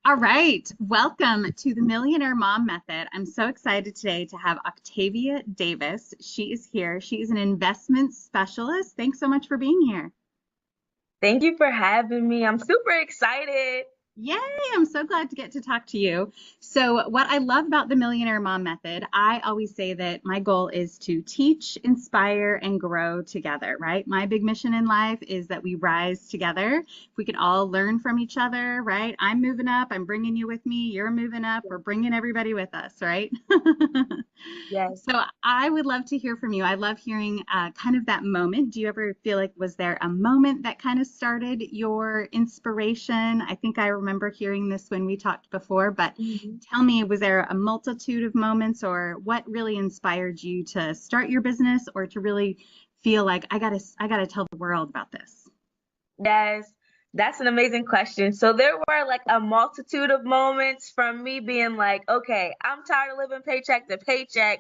All right, welcome to the Millionaire Mom Method. I'm so excited today to have Octavia Davis. She is here. She is an investment specialist. Thanks so much for being here. Thank you for having me. I'm super excited. Yay, I'm so glad to get to talk to you. So, what I love about the Millionaire Mom Method, I always say that my goal is to teach, inspire, and grow together, right? My big mission in life is that we rise together. If we could all learn from each other, right? I'm moving up, I'm bringing you with me, you're moving up, we're bringing everybody with us, right? Yes. So I would love to hear from you. I love hearing kind of that moment. Do you ever feel like, was there a moment that kind of started your inspiration? I think I remember hearing this when we talked before, but Mhm. tell me, was there a multitude of moments, or what really inspired you to start your business, or to really feel like I gotta tell the world about this? Yes, that's an amazing question. So there were like a multitude of moments from me being like, okay, I'm tired of living paycheck to paycheck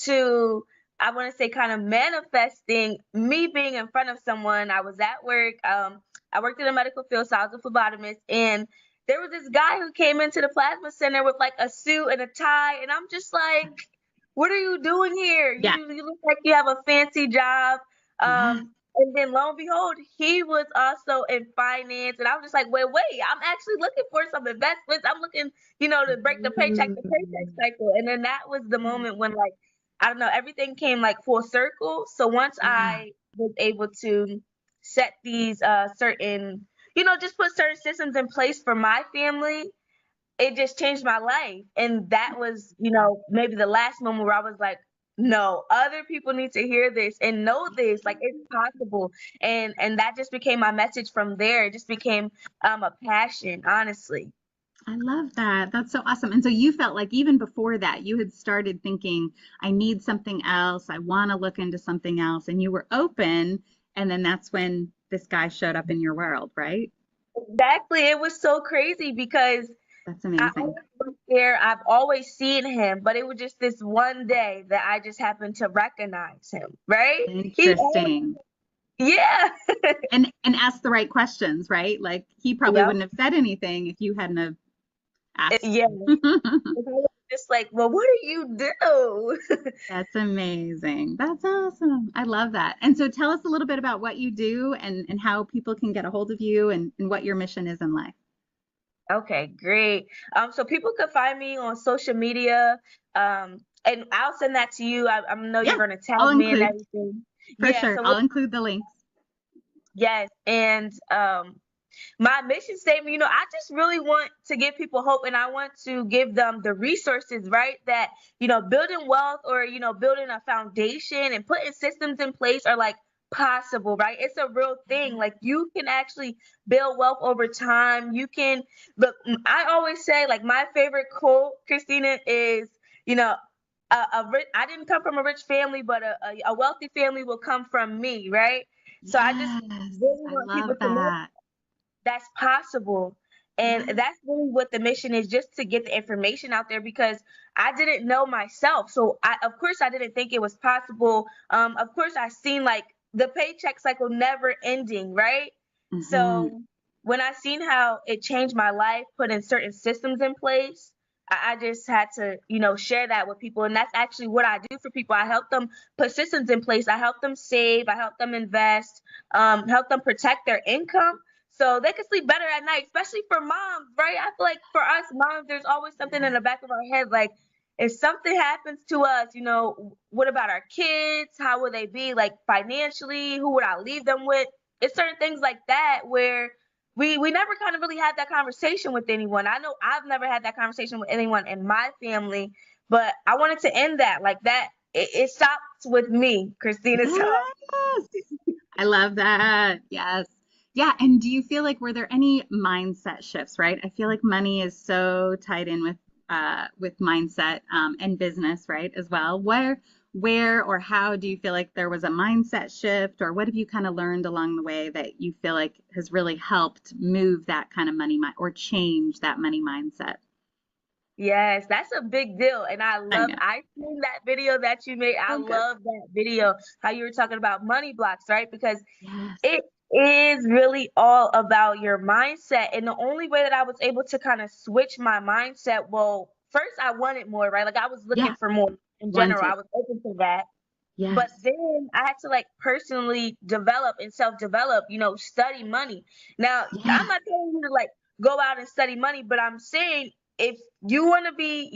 to I want to say kind of manifesting me being in front of someone. I was at work. I worked in the medical field, so I was a phlebotomist, and there was this guy who came into the plasma center with like a suit and a tie, and I'm just like, what are you doing here? You, Yeah, you look like you have a fancy job. yeah. And then lo and behold, he was also in finance. And I was just like, wait, I'm actually looking for some investments. I'm looking, to break the paycheck to paycheck Ooh, cycle. And then that was the yeah, moment when like, I don't know, everything came like full circle. So once yeah. I was able to set these certain, just put certain systems in place for my family, it just changed my life. And that was, maybe the last moment where I was like, no, other people need to hear this and know this. Like it's possible. And that just became my message from there. It just became a passion, honestly. I love that. That's so awesome. And so you felt like even before that, you had started thinking, I need something else. I want to look into something else. And you were open. And then that's when this guy showed up in your world, right? Exactly. It was so crazy because That's I amazing. always worked there. I've always seen him, but it was just this one day that I just happened to recognize him, right? He always, Interesting. yeah. And ask the right questions, right? Like he probably Yep. wouldn't have said anything if you hadn't have asked. Yeah. I was just like, well, what do you do? That's amazing. That's awesome. I love that. And so tell us a little bit about what you do and how people can get a hold of you and what your mission is in life. Okay, great. So people could find me on social media, and I'll send that to you. I know you're Yeah, gonna I'll tag me and include everything. for Yeah. sure. So I'll include the links. yes, and my mission statement, I just really want to give people hope, and I want to give them the resources, right? That, building wealth or, building a foundation and putting systems in place are like possible, right? It's a real thing. Like you can actually build wealth over time. You can look, I always say, like, my favorite quote, Christina, is, you know, I didn't come from a rich family, but a wealthy family will come from me, right? So I just Yes, really I want people love to know that. that's possible. And Yeah. that's really what the mission is, just to get the information out there because I didn't know myself. So of course I didn't think it was possible. Of course I seen like the paycheck cycle never ending, right? Hmm. So when I seen how it changed my life, putting certain systems in place, I just had to, share that with people. And that's actually what I do for people. I help them put systems in place. I help them save. I help them invest, help them protect their income so they can sleep better at night, especially for moms, right? I feel like for us moms, there's always something in the back of our head, like if something happens to us, what about our kids? How will they be like financially? Who would I leave them with? It's certain things like that where we never kind of really had that conversation with anyone. I know I've never had that conversation with anyone in my family, but I wanted to end that like that. It stops with me, Christina. So Yes. I love that. Yes. Yeah. And do you feel like were there any mindset shifts, right? I feel like money is so tied in with mindset and business, right, as well. Where or how do you feel like there was a mindset shift, or what have you kind of learned along the way that you feel like has really helped move that kind of money mind or change that money mindset? yes, that's a big deal. And I know. I seen that video that you made. I So good. love that video, how you were talking about money blocks, right? Because Yes. it is really all about your mindset. And the only way that I was able to kind of switch my mindset, well, first I wanted more, right? Like I was looking Yeah, for more in general. I wanted. was open to that. But Yes. then I had to like personally develop and self-develop, study money. Now, I'm Yeah. not telling you to like go out and study money, but I'm saying if you want to be,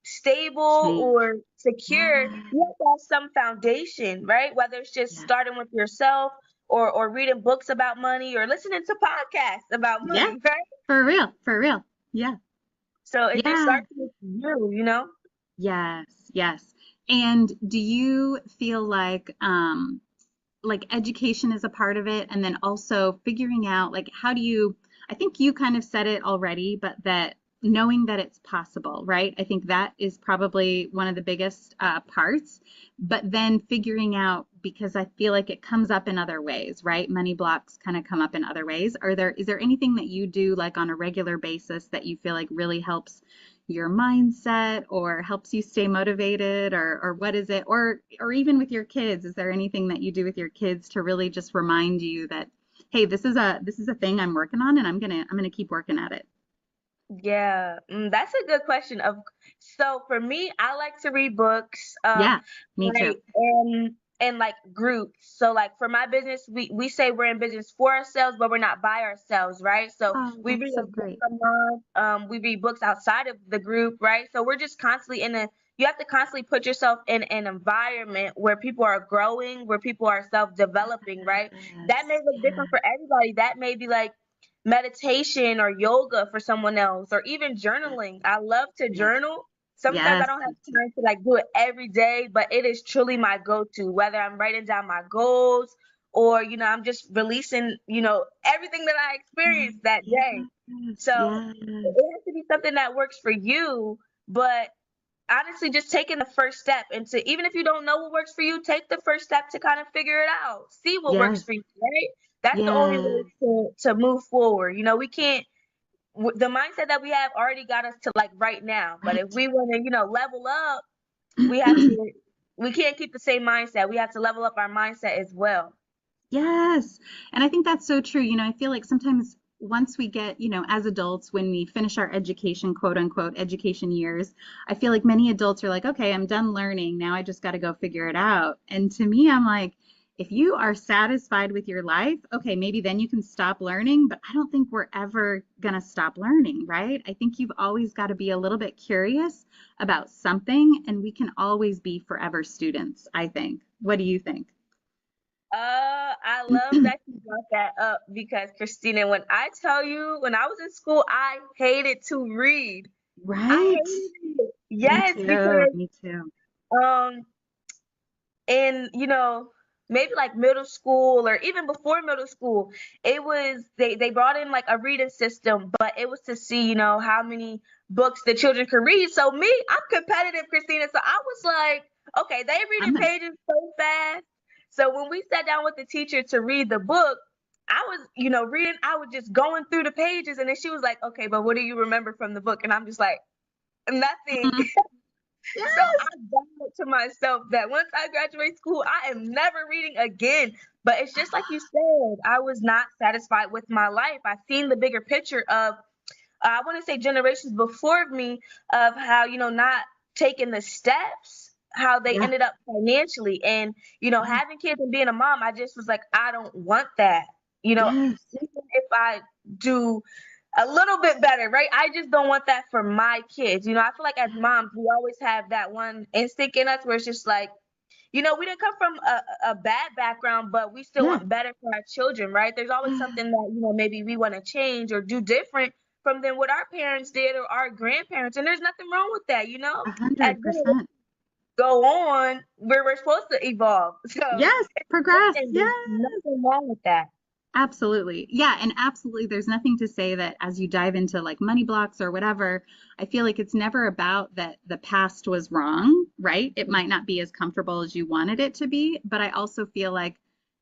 stable Change. or secure, Yeah. you have to have some foundation, right? Whether it's just Yeah. starting with yourself or reading books about money or listening to podcasts about Yeah. money, right? For real. For real. Yeah. So it just Yeah. starts with you. Yes. Yes. And do you feel like education is a part of it, and then also figuring out like how do you, I think you kind of said it already, but that knowing that it's possible, right? I think that is probably one of the biggest parts, but then figuring out, because I feel like it comes up in other ways, right? Money blocks kind of come up in other ways. Is there anything that you do like on a regular basis that you feel like really helps your mindset or helps you stay motivated, or what is it, or even with your kids, is there anything that you do with your kids to really just remind you that, hey, this is a thing I'm working on, and I'm gonna keep working at it? Yeah, that's a good question. So for me, I like to read books. Yeah, me I too. in like groups. So like for my business, we say we're in business for ourselves, but we're not by ourselves, right? So Oh, we that's read so a book great. a month. We read books outside of the group, right? So we're just constantly in a. You have to constantly put yourself in an environment where people are growing, where people are self-developing, right? That may Yes. look Yeah. different for everybody. That may be like meditation or yoga for someone else, or even journaling. I love to Yes. journal. Sometimes I Yes. don't have time to like do it every day, but it is truly my go-to, whether I'm writing down my goals or, I'm just releasing, everything that I experienced that day. Yes. So Yes. it has to be something that works for you, but honestly, just taking the first step into, even if you don't know what works for you, take the first step to kind of figure it out, see what works Yes. for you, right? That's the only way Yes. to move forward. We can't, the mindset that we have already got us to like right now. But if Right. we want to, level up, we have to, we can't keep the same mindset. We have to level up our mindset as well. Yes. And I think that's so true. I feel like sometimes once we get, as adults, when we finish our education, quote unquote, education years, I feel like many adults are like, okay, I'm done learning. Now I just got to go figure it out. And to me, I'm like, if you are satisfied with your life, okay, maybe then you can stop learning. But I don't think we're ever going to stop learning, right? I think you've always got to be a little bit curious about something, and we can always be forever students, I think. What do you think? I love that you brought that up because Christina, when I tell you, when I was in school, I hated to read. I Right? hated it. Me Yes, too. because Me too. um in maybe like middle school or even before middle school, it was they brought in like a reading system, but it was to see how many books the children could read. So me, I'm competitive, Christina, so I was like, okay, they I'm reading the pages so fast. So when we sat down with the teacher to read the book, I was reading, I was just going through the pages, and then she was like, okay, but what do you remember from the book? And I'm just like, nothing. Mhm. So I Yes. vowed to myself that once I graduate school, I am never reading again. But it's just like you said, I was not satisfied with my life. I seen the bigger picture of, I want to say generations before me, of how, not taking the steps, how they Yeah. ended up financially. And, Yeah. having kids and being a mom, I just was like, I don't want that. Yes. Even if I do a little bit better, right? I just don't want that for my kids. I feel like as moms, we always have that one instinct in us where it's just like, we didn't come from a bad background, but we still Yeah. want better for our children, right? There's always Yeah. something that, maybe we want to change or do different from than what our parents did or our grandparents. And there's nothing wrong with that, A As hundred generations percent. go on, we're supposed to evolve. So Yes. it's a good Progress. thing. Yeah. There's nothing wrong with that. Absolutely. Yeah, and absolutely there's nothing to say that as you dive into like money blocks or whatever, I feel like it's never about that the past was wrong, right? It might not be as comfortable as you wanted it to be, but I also feel like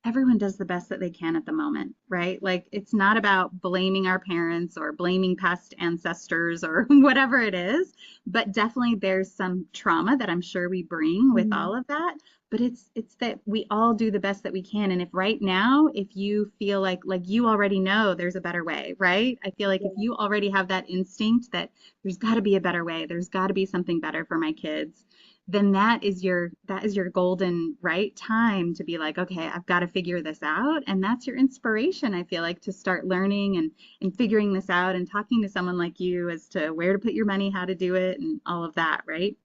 everyone does the best that they can at the moment, right? Like it's not about blaming our parents or blaming past ancestors or whatever it is, but definitely there's some trauma that I'm sure we bring with Mhm. all of that. But it's that we all do the best that we can. And if right now, if you feel like you already know there's a better way, right? I feel like if Yeah. you already have that instinct that there's got to be a better way, there's got to be something better for my kids, then that is your golden right time to be like, okay, I've got to figure this out. And that's your inspiration, I feel like, to start learning and figuring this out and talking to someone like you as to where to put your money, how to do it, and all of that, right?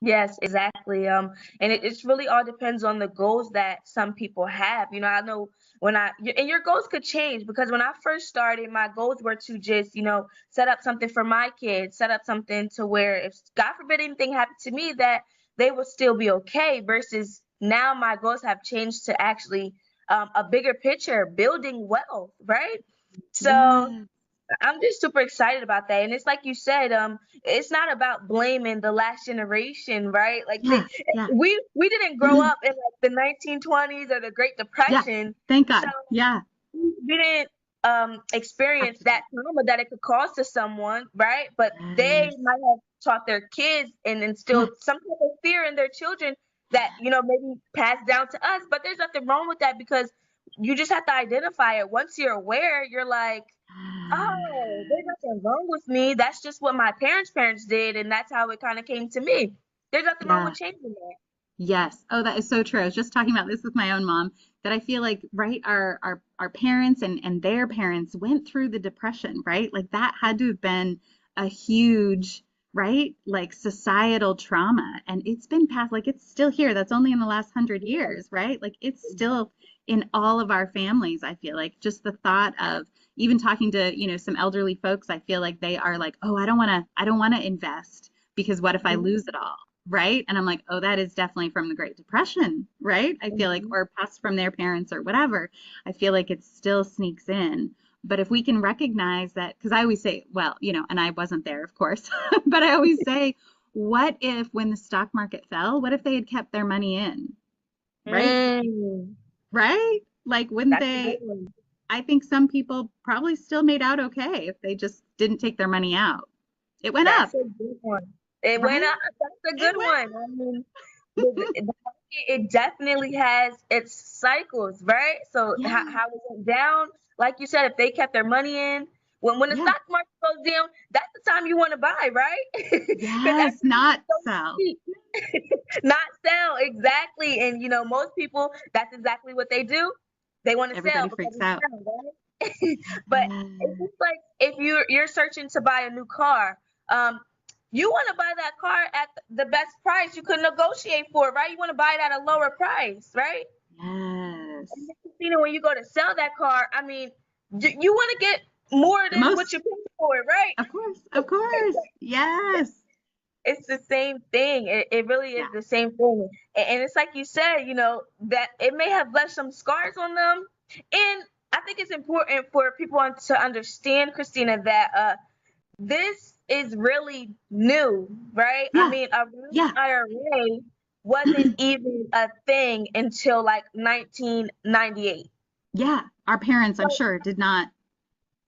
Yes, exactly. And it's really all depends on the goals that some people have. I know and your goals could change because when I first started, my goals were to just, set up something for my kids, set up something to where if God forbid anything happened to me, that they would still be okay. Versus now, my goals have changed to actually a bigger picture, building wealth, right? So Yeah, I'm just super excited about that. And it's like you said, it's not about blaming the last generation, right? Like yeah, yeah, we didn't grow up in like the 1920s or the Great yeah. Depression. Thank So God. Yeah. we didn't experience that Absolutely. trauma that it could cause to someone, right? But they Yes. might have taught their kids and Yeah. instilled some type of fear in their children that, maybe passed down to us. But there's nothing wrong with that because you just have to identify it. Once you're aware, you're like, oh, there's nothing wrong with me. That's just what my parents' did, and that's how it kind of came to me. There's nothing wrong Yeah. with changing that. Yes. Oh, that is so true. I was just talking about this with my own mom, that I feel like, right, our parents and their parents went through the depression, right? Like that had to have been a huge, right? Like societal trauma. And it's been passed, like it's still here. That's only in the last 100 years, right? Like it's still in all of our families, I feel like. Just the thought of even talking to, some elderly folks, I feel like they are like, "Oh, I don't want to invest because what if I Mhm, lose it all?" Right? And I'm like, oh, that is definitely from the Great Depression, right? I feel like, mhm. or passed from their parents or whatever. I feel like it still sneaks in. But if we can recognize that, because I always say, well, and I wasn't there, of course, but I always say, what if when the stock market fell, what if they had kept their money in, right? Mm, Right? Like, wouldn't that's a good they? one. I think some people probably still made out okay if they just didn't take their money out. It went That's up, a good one. It went right? up. That's a It good went one. I mean, the market, it definitely has its cycles, right? So Yeah, how it went down, like you said, if they kept their money in, when the yeah. stock market goes down, that's the time you want to buy, right? Because Yes, everything not is so sell. cheap. Not sell, exactly. And most people, that's exactly what they do. They want to sell Everybody because freaks it's out. down, right? But it's Yeah. just like if you're searching to buy a new car, um, you want to buy that car at the best price you could negotiate for, right? You want to buy it at a lower price, right? And Yes. then, when you go to sell that car, I mean, you want to get more The than what you most. paid for it, right? Of course. Of course. Yes. It's the same thing. It really Yeah. is the same thing. And it's like you said, that it may have left some scars on them. And I think it's important for people to understand, Christina, that this is really new, right? I Yeah. mean, a Roth Yeah. IRA wasn't even a thing until like 1998. Yeah. Our parents, I'm So sure, did not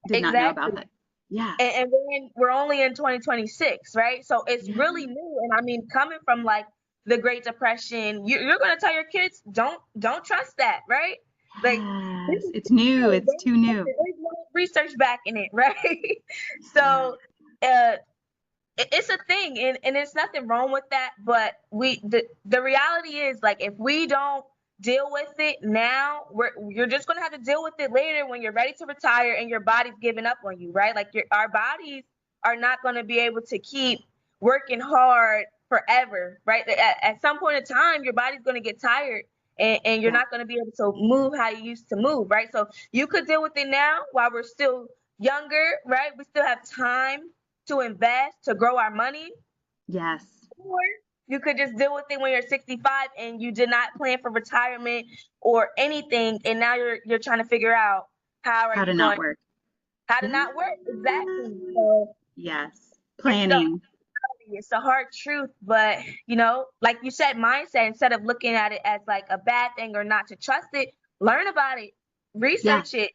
know about exactly. that. Yeah. And we're only in 2026, right? So it's Yeah. really new. And I mean, coming from like the Great Depression, you're gonna tell your kids don't trust that, right? Like this Yes. is It's new. new. It's too new. There's no research backing it, right? Yeah. So uh, it's a thing, and there's nothing wrong with that. But the reality is like if we don't deal with it now, you're just gonna have to deal with it later when you're ready to retire and your body's giving up on you, right? Like our bodies are not gonna be able to keep working hard forever, right? At some point in time, your body's gonna get tired. And you're Yeah. not going to be able to move how you used to move, right? So you could deal with it now while we're still younger, right? We still have time to invest, to grow our money, Yes. or you could just deal with it when you're 65 and you did not plan for retirement or anything, and now you're trying to figure out how are How to you not going work. how to Yeah. not work exactly. So Yes. it's the Planning. it's the hard truth, but like you said, mindset instead of looking at it as like a bad thing or not to trust it, learn about it, Yeah. research it,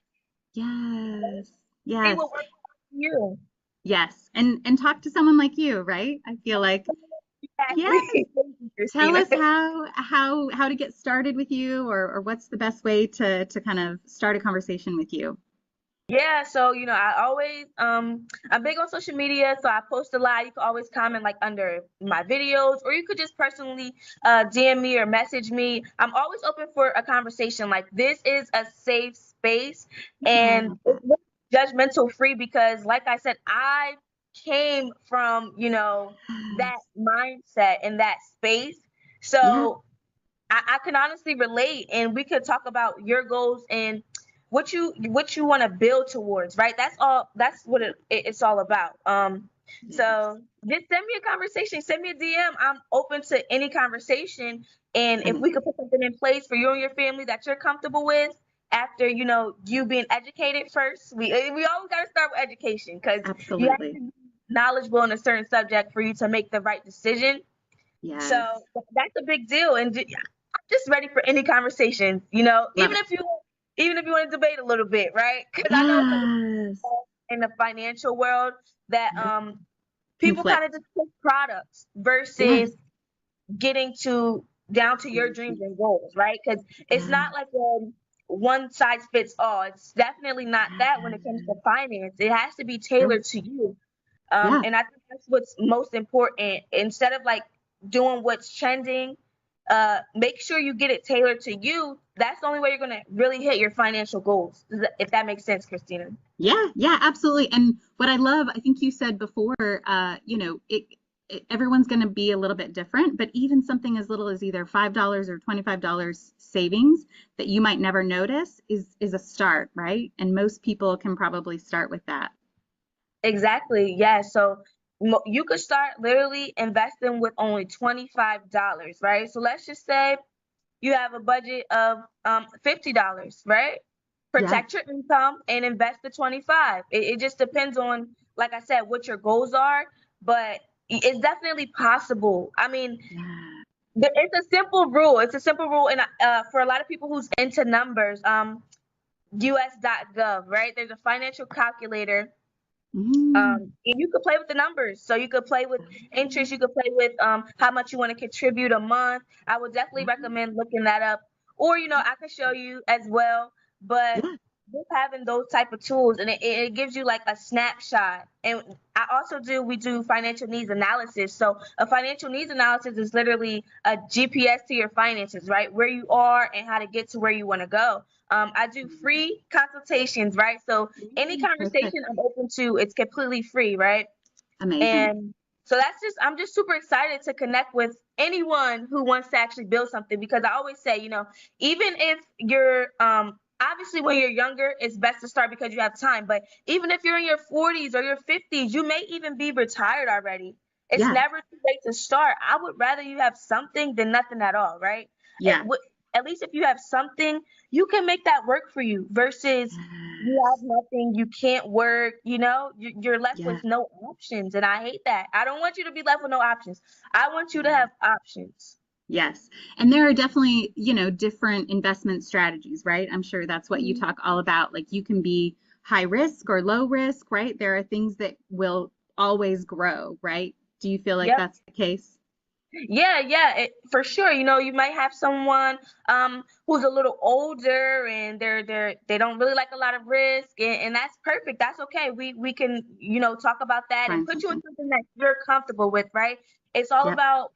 Yes. see Yes. what works for you. Yes. And talk to someone like you, right? I feel like, yeah. Exactly. Thank you, Tell Kristina. us how to get started with you, or what's the best way to kind of start a conversation with you. Yeah, so I always I'm big on social media, so I post a lot. You can always comment like under my videos, or you could just personally DM me or message me. I'm always open for a conversation. Like, this is a safe space, Yeah, I and love it's that. not judgmental free, because like I said, I came from, that Yes. mindset and that space. Yeah. So I can honestly relate, and we could talk about your goals and what you want to build towards, right? That's all. That's what it's all about. Yes. So just send me a conversation, send me a DM. I'm open to any conversation, and if we Amazing. could put something in place for you and your family that you're comfortable with, after you being educated first. We always got to start with education, because you have Absolutely. to be knowledgeable in a certain subject for you to make the right decision. So Yes. that's a big deal, and I'm just ready for any conversation. Love it. Even if you want to debate a little bit, right? Because I know some Yes. in the financial world that Yep. people kind of Conflict. just pick products Yes. versus getting to down to your dreams Solutions. and goals, right? Because it's Yeah. not like one size fits all. It's definitely not that when it comes to Yes. finance. It has to be True. tailored to you. Yeah. And I think that's what's most important. Instead of like doing what's trending, make sure you get it tailored to you. That's the only way you're gonna really hit your financial goals. If that makes sense, Kristina. Yeah, yeah, absolutely. And what I love, I think you said before, everyone's going to be a little bit different, but even something as little as either $5 or $25 savings that you might never notice is a start, right? And most people can probably start with that. Exactly. Yeah. So you could start literally investing with only $25, right? So let's just say you have a budget of $50, right? Yeah, Protect your income and invest the 25. It just depends on, like I said, what your goals are, but it's definitely possible. I mean, yeah. it's a simple rule. It's a simple rule, and for a lot of people who's into numbers, us.gov, right? There's a financial calculator, Mm. and you could play with the numbers. So you could play with interest. You could play with how much you want to contribute a month. I would definitely recommend looking that up. Or I could show you as well. But Yeah, just having those type of tools, and it gives you like a snapshot. And we do financial needs analysis. So a financial needs analysis is literally a GPS to your finances, right? Where you are and how to get to where you want to go. I do free consultations, right? So any mm, perfect. conversation I'm open to, it's completely free, right? Amazing. And so I'm just super excited to connect with anyone who wants to actually build something, because I always say, even if you're obviously when you're younger, it's best to start because you have time. But even if you're in your 40s or your 50s, you may even be retired already. It's Yeah, never too late to start. I would rather you have something than nothing at all, right? yeah. At least if you have something, you can make that work for you versus you have Yes. nothing, you can't work, you're left Yeah. with no options. And I hate that. I don't want you to be left with no options. I want you to Yeah. have options. Yes. And there are definitely, different investment strategies, right? I'm sure that's what you Mhm. talk all about. Like you can be high risk or low risk, right? There are things that will always grow, right? Do you feel like Yep. that's the case? Yeah, for sure. You might have someone who's a little older, and they don't really like a lot of risk, and that's perfect. That's okay. We can, talk about that and Find put you in something. something that you're comfortable with, right? It's all Yep. about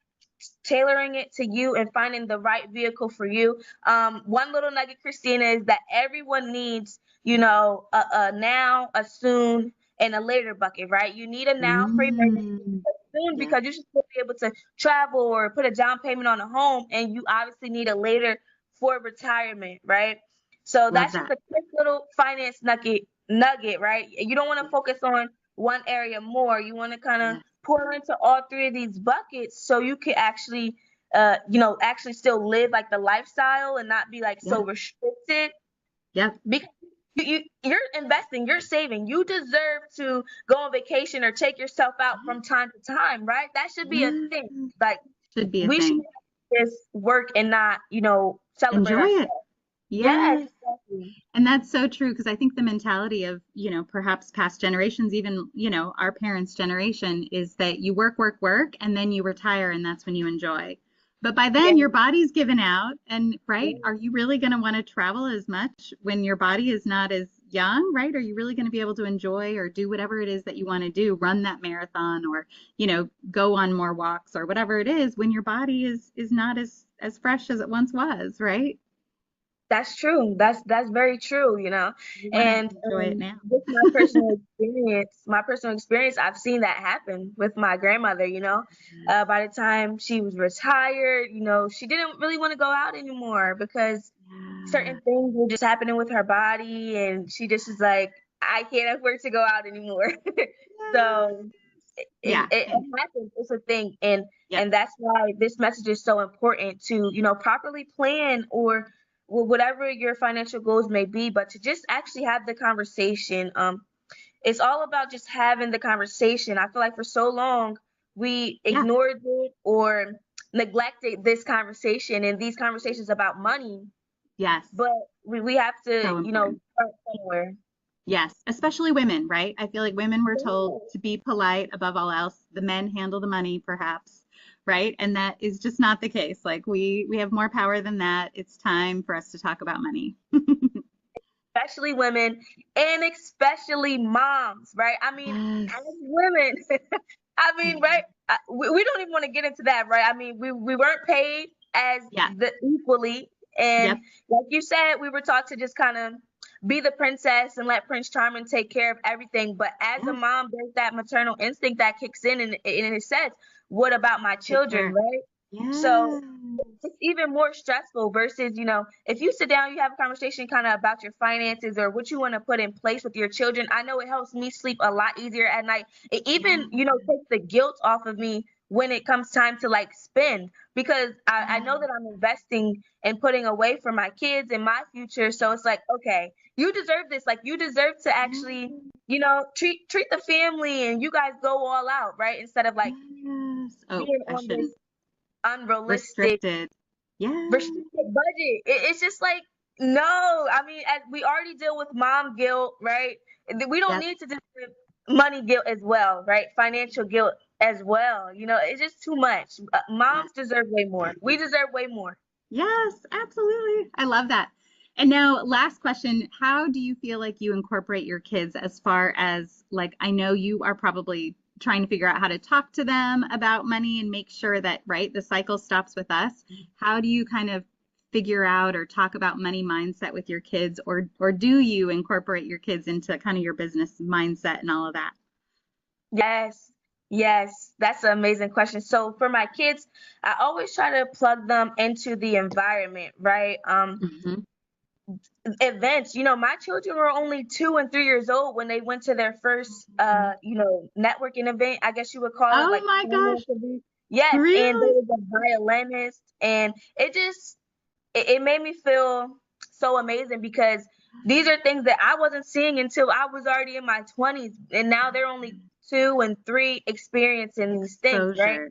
tailoring it to you and finding the right vehicle for you. One little nugget, Christina, is that everyone needs, a now, a soon, and a later bucket, right? You need a now for emergency, Mm, a soon yeah. because you should still be able to travel or put a down payment on a home, and you obviously need a later for retirement, right? So Love that's just that. a quick little finance nugget, right? You don't want to focus on one area more. You want to kind of Yeah. pour into all three of these buckets so you can actually actually still live like the lifestyle and not be like Yeah. so restricted, Yep. because you're investing, you're saving. You deserve to go on vacation or take yourself out from time to time, right? That should be a Yeah. thing. Like, Should be a we should thing. just work and not, celebrate Enjoy it. ourselves. Yes, Yes. exactly. And that's so true because I think the mentality of, perhaps past generations, even, our parents' generation, is that you work, work, work, and then you retire and that's when you enjoy. But by Yeah, then your body's given out and, right, yeah. are you really going to want to travel as much when your body is not as young, right? Are you really going to be able to enjoy or do whatever it is that you want to do, run that marathon or, go on more walks or whatever it is when your body is not as fresh as it once was, right? That's true. That's very true, you know. You want to And enjoy it now. with my personal experience, I've seen that happen with my grandmother, you know. By the time she was retired, you know, she didn't really want to go out anymore because Yeah. certain things were just happening with her body, and she just was like, I can't afford to go out anymore. So Yeah. it And happens. It's a thing, and yep. that's why this message is so important to, you know, properly plan or whatever your financial goals may be, but to just actually have the conversation. It's all about just having the conversation. I feel like for so long we Yeah. ignored it or neglected this conversation and these conversations about money, Yes. but we have to, So you know, important. start somewhere. Yes. Especially women, right? I feel like women were told Yeah. to be polite above all else. The men handle the money, perhaps, right? And that is just not the case. Like we have more power than that. It's time for us to talk about money. Especially women and especially moms, right? I mean, Yes. as women, I mean, right? We don't even want to get into that, right? I mean, we weren't paid as Yeah. the equally, and Yep. like you said, we were taught to just kind of be the princess and let Prince Charming take care of everything. But as a Yeah. mom, there's that maternal instinct that kicks in, and it says, "What about my Take children?" care. Right? So Yes. it's even more stressful versus, you know, if you sit down, you have a conversation kind of about your finances or what you want to put in place with your children. I know it helps me sleep a lot easier at night. It even, you know, Yeah. takes the guilt off of me when it comes time to like spend because I know Yeah. that I'm investing and putting away for my kids and my future. So it's like, okay, you deserve this. Like you deserve to actually, Yes. you know, treat the family and you guys go all out, right? Instead of like Yes. Oh, being I on this shouldn't. unrealistic Restricted. Yeah. restricted budget. It's just like, no, I mean, we already deal with mom guilt, right? We don't Yep. need to deal with money guilt as well, right? Financial guilt as well. You know, it's just too much. Yeah. Moms deserve way more. We deserve way more. Yes, absolutely. I love that. And now, last question. How do you feel like you incorporate your kids as far as, like, I know you are probably trying to figure out how to talk to them about money and make sure that, right, the cycle stops with us. How do you kind of figure out or talk about money mindset with your kids, or do you incorporate your kids into kind of your business mindset and all of that? Yes. Yes, that's an amazing question. So for my kids, I always try to plug them into the environment, right? Hmm. Events. You know, my children were only 2 and 3 years old when they went to their first, you know, networking event. I guess you would call it Oh like my gosh, finance event. Yes, and there really? was a violinist, and it made me feel so amazing because these are things that I wasn't seeing until I was already in my 20s, and now they're only 2 and 3 experiencing these things, right? Exposure.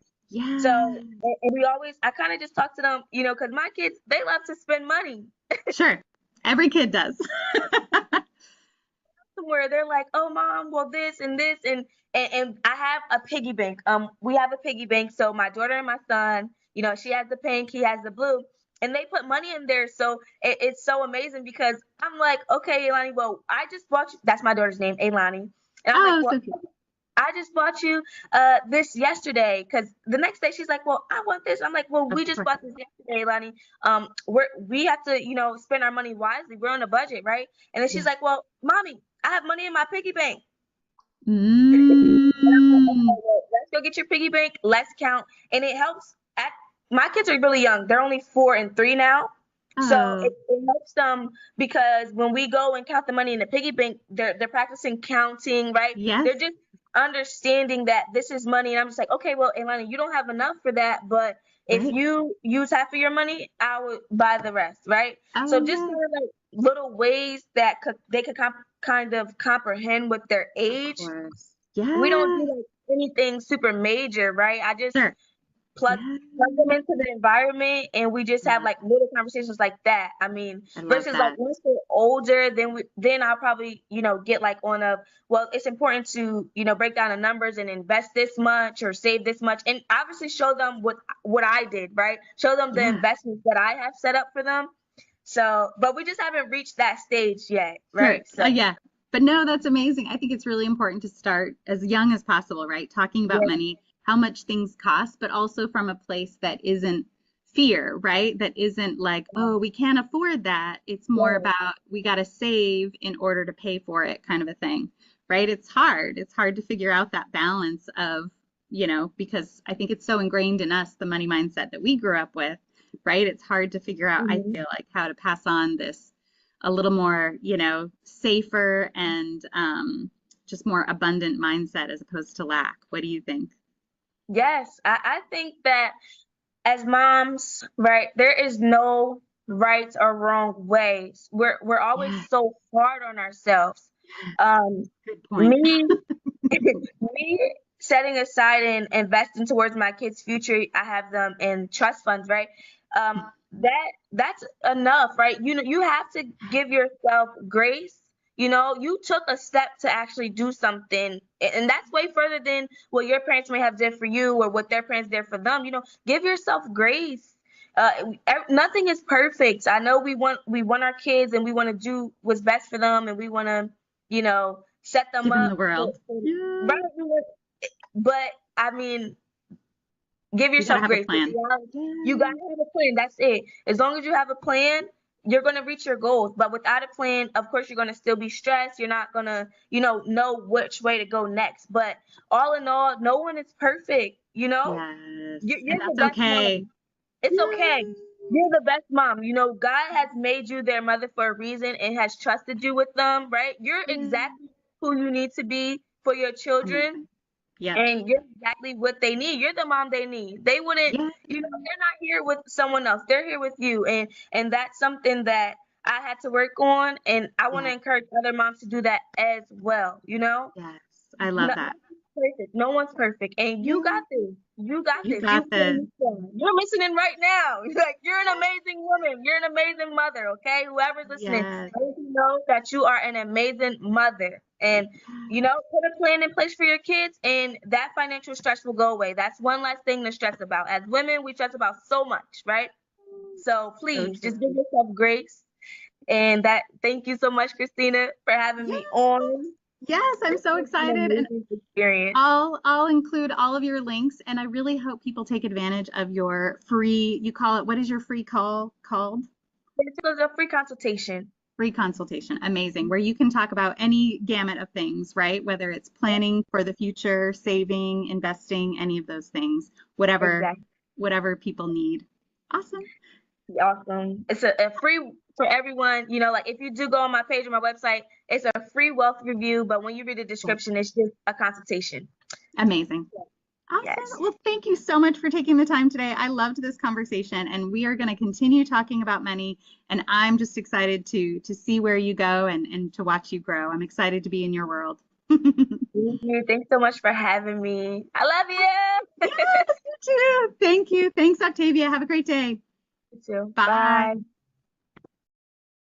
So, Yeah. and we always, I kind of just talk to them, you know, because my kids, they love to spend money. Sure. Every kid does. Where they're like, "Oh, mom, well, this and this," and I have a piggy bank. We have a piggy bank. So my daughter and my son, you know, she has the pink, he has the blue, and they put money in there. So it's so amazing because I'm like, okay, Elani, well, I just bought you. That's my daughter's name, Elani, and I'm like, Oh, well, so cute. I just bought you this yesterday because the next day she's like, well, I want this. I'm like, well, Of we just course. bought this yesterday, Lonnie. We have to, you know, spend our money wisely. We're on a budget, right? And then she's Yeah. like, well, mommy, I have money in my piggy bank. And I'm like, Mm. okay, well, let's go get your piggy bank. Let's count, and it helps. My kids are really young. They're only 4 and 3 now. So Oh, it helps them because when we go and count the money in the piggy bank, they're practicing counting, right? yes. They're just understanding that this is money. And I'm just like, okay, well, Alana, you don't have enough for that, but if Right. you use half of your money, I would buy the rest, right? So Oh, just yes. kind of like little ways that they could kind of comprehend with their Of age. course. We don't Yes. do like anything super major, right? I just Sure. plug Yeah, them into the environment, and we just have yeah, like little conversations like that. I mean, I love versus like that. once they're older, then I'll probably, get like on a, well, it's important to, break down the numbers and invest this much or save this much, and obviously show them what I did, right? Show them the Yeah, investments that I have set up for them. So, but we just haven't reached that stage yet, sure. right? So, Yeah. But no, that's amazing. I think it's really important to start as young as possible, right? Talking about yeah, money, how much things cost, but also from a place that isn't fear, right? That isn't like, oh, we can't afford that. It's more yeah. about we got to save in order to pay for it, kind of a thing, right? It's hard. It's hard to figure out that balance of, because I think it's so ingrained in us, the money mindset that we grew up with, right? It's hard to figure out, I Mhm. feel like, how to pass on this a little more, safer and just more abundant mindset as opposed to lack. What do you think? Yes, I think that as moms, right, there is no right or wrong ways. We're always Yeah, so hard on ourselves. Um, good point. me me setting aside and investing towards my kids' future, I have them in trust funds, right? That's enough, right? You have to give yourself grace. You took a step to actually do something, and that's way further than what your parents may have did for you or what their parents did for them. Give yourself grace. Nothing is perfect. I know we want our kids and we want to do what's best for them, and we want to, set them Give him up the world. for Yeah, right. But I mean, give you got to yourself have a grace. plan. You Yeah, gotta have a plan. That's it. As long as you have a plan, you're gonna reach your goals. But without a plan, of course, you're gonna still be stressed. You're not gonna, know which way to go next. But all in all, no one is perfect. yes, and You're the that's best okay. mom. It's Yeah, okay. You're the best mom. God has made you their mother for a reason and has trusted you with them, right? You're yeah, exactly who you need to be for your children, amazing. Yep. and you're exactly what they need. You're the mom they need. They wouldn't, Yeah, they're not here with someone else. They're here with you. And that's something that I had to work on, and I want yeah, to encourage other moms to do that as well, yes. I love no, that. nothing's perfect. No one's perfect. And you Yeah, got this. You got you this. You got can this. listen. You're listening right now. Like, you're an amazing woman. You're an amazing mother, okay? Whoever's listening, Yes. I want you to know that you are an amazing mother. And, put a plan in place for your kids, and that financial stress will go away. That's one less thing to stress about. As women, we stress about so much, right? So So please just true. give yourself grace. And thank you so much, Christina, for having Yeah. me on. Yes, I'm This so was an excited. And amazing experience. I'll include all of your links and I really hope people take advantage of your free, you call it, what is your free call called? This was a free consultation. Free consultation. Amazing. Where you can talk about any gamut of things, right? Whether it's planning for the future, saving, investing, any of those things, whatever Exactly. whatever people need. Awesome. Awesome. It's a free for everyone. Like, if you do go on my page or my website, it's a free wealth review. But when you read the Cool. description, it's just a consultation. Amazing. Awesome. Yes. Well, thank you so much for taking the time today. I loved this conversation and we are going to continue talking about money and I'm just excited to see where you go and to watch you grow. I'm excited to be in your world. Thank you. Thanks so much for having me. I love you. Yes, you too. Thank you. Thanks, Octavia. Have a great day. You too. Bye. Bye.